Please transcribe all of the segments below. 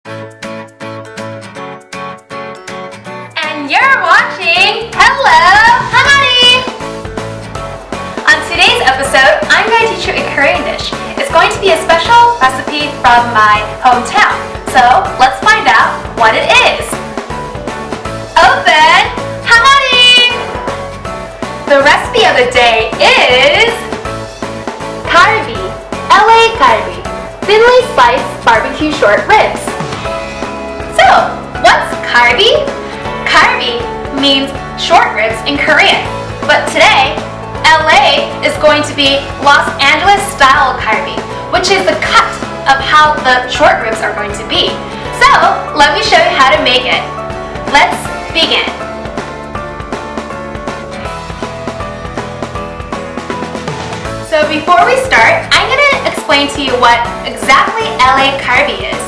And you're watching Hello Hangari! On today's episode, I'm going to teach you a Korean dish. It's going to be a special recipe from my hometown. So let's find out what it is. Open Hangari! The recipe of the day is Galbi, LA Galbi, thinly sliced barbecue short ribs. So, what's Galbi? Galbi means short ribs in Korean, but today, LA is going to be Los Angeles style Galbi, which is the cut of how the short ribs are going to be. So, let me show you how to make it. Let's begin. So before we start, I'm going to explain to you what exactly LA Galbi is.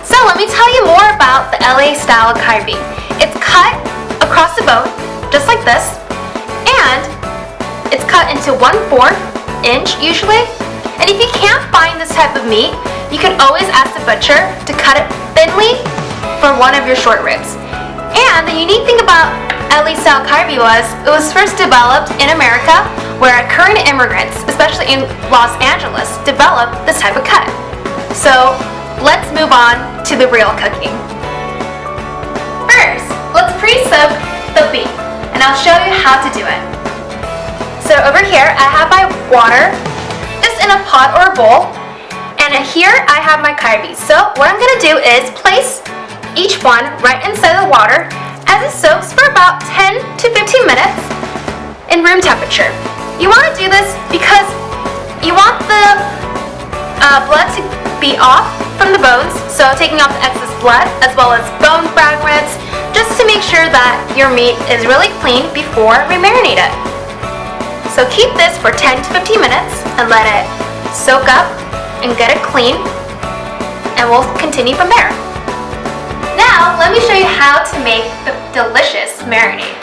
So let me tell you more about the LA style Galbi. It's cut across the bone, just like this, and it's cut into 1/4 inch usually. And if you can't find this type of meat, you can always ask the butcher to cut it thinly for one of your short ribs. And the unique thing about LA style Galbi was it was first developed in America, where Korean immigrants, especially in Los Angeles, developed this type of cut. So let's move on to the real cooking. First, let's pre-soak the beef, and I'll show you how to do it. So over here, I have my water, just in a pot or a bowl, and here I have my Galbi. So what I'm going to do is place each one right inside the water as it soaks for about 10 to 15 minutes in room temperature. You want to do this because you want the blood to be off from the bones, so taking off the excess blood as well as bone fragments, just to make sure that your meat is really clean before we marinate it. So keep this for 10 to 15 minutes and let it soak up and get it clean, and we'll continue from there. Now, let me show you how to make the delicious marinade.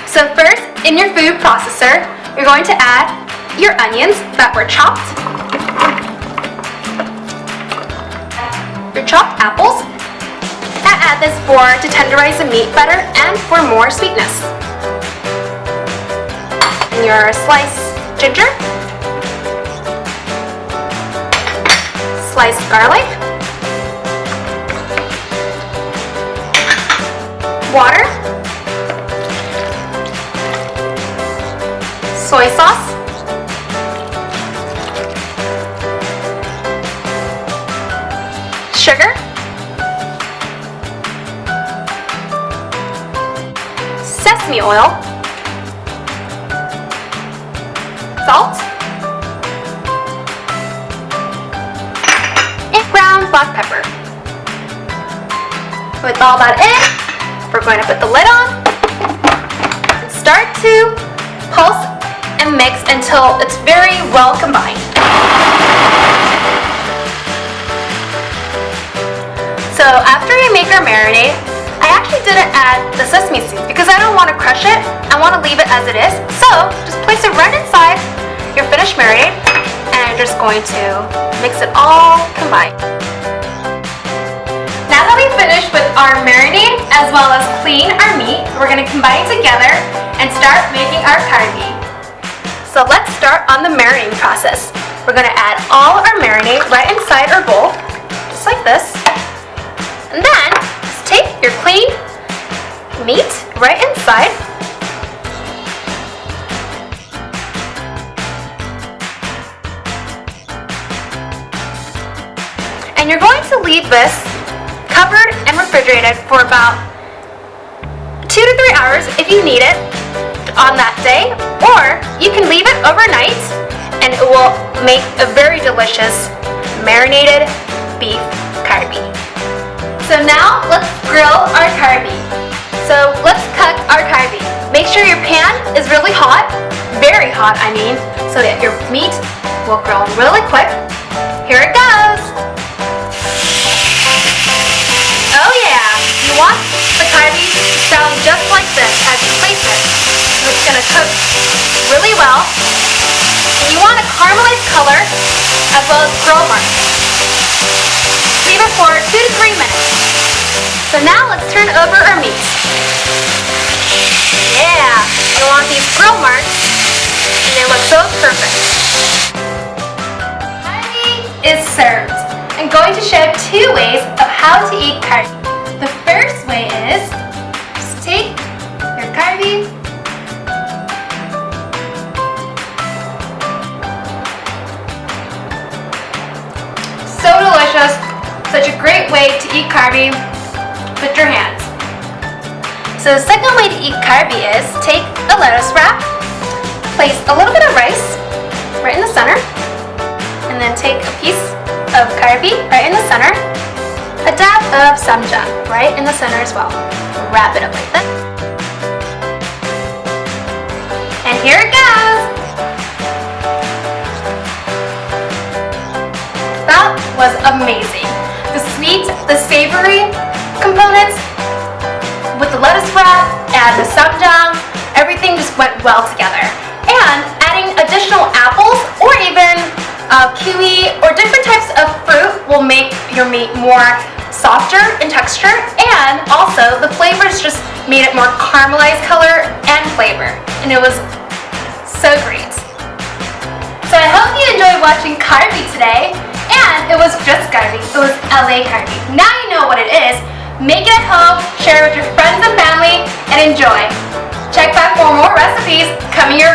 So first, in your food processor, you're going to add your onions that were chopped, your chopped apples, and add this to tenderize the meat better and for more sweetness. And your sliced ginger, sliced garlic, water, soy sauce, sugar, sesame oil, salt, and ground black pepper. With all that in, we're going to put the lid on and start to pulse and mix until it's very well combined. So after we make our marinade, I actually didn't add the sesame seeds because I don't want to crush it. I want to leave it as it is. So just place it right inside your finished marinade, and I'm just going to mix it all combined. Now that we've finished with our marinade as well as clean our meat, we're going to combine it together and start making our Galbi. So let's start on the marinating process. We're going to add all our marinade right inside our bowl, just like this. And then just take your clean meat right inside. And you're going to leave this covered and refrigerated for about 2 to 3 hours if you need it on that day, or you can leave it overnight and it will make a very delicious marinated beef Galbi. So now let's grill our Galbi. So let's cook our Galbi. Make sure your pan is really hot, very hot I mean, so that your meat will grill really quick. Here it goes. Oh yeah, you want the Galbi to sound just like this as you place it. So it's going to cook really well. You want a caramelized color as well as grill marks. Leave it for 2 to 3 minutes. So now let's turn over our meat. Yeah, you want these grill marks, and they look so perfect. Galbi is served. I'm going to show 2 ways of how to eat galbi. The first way is just take your galbi, so delicious, such a great way to eat galbi with your hands. So the second way to eat galbi is take a lettuce wrap, place a little bit of rice right in the center, and then take a piece of galbi right in the center, a dab of submerge right in the center as well. Wrap it up like that. And here it goes! That was amazing. The sweet, the savory components with the lettuce wrap and the submerge, everything just went well together. And adding additional apples or even kiwi or different types of fruit will make your meat more softer in texture, and also the flavors just made it more caramelized color and flavor, and it was so great. So I hope you enjoyed watching galbi today, and it was just galbi, it was LA galbi. Now you know what it is. Make it at home, share it with your friends and family, and enjoy. Check back for more recipes coming your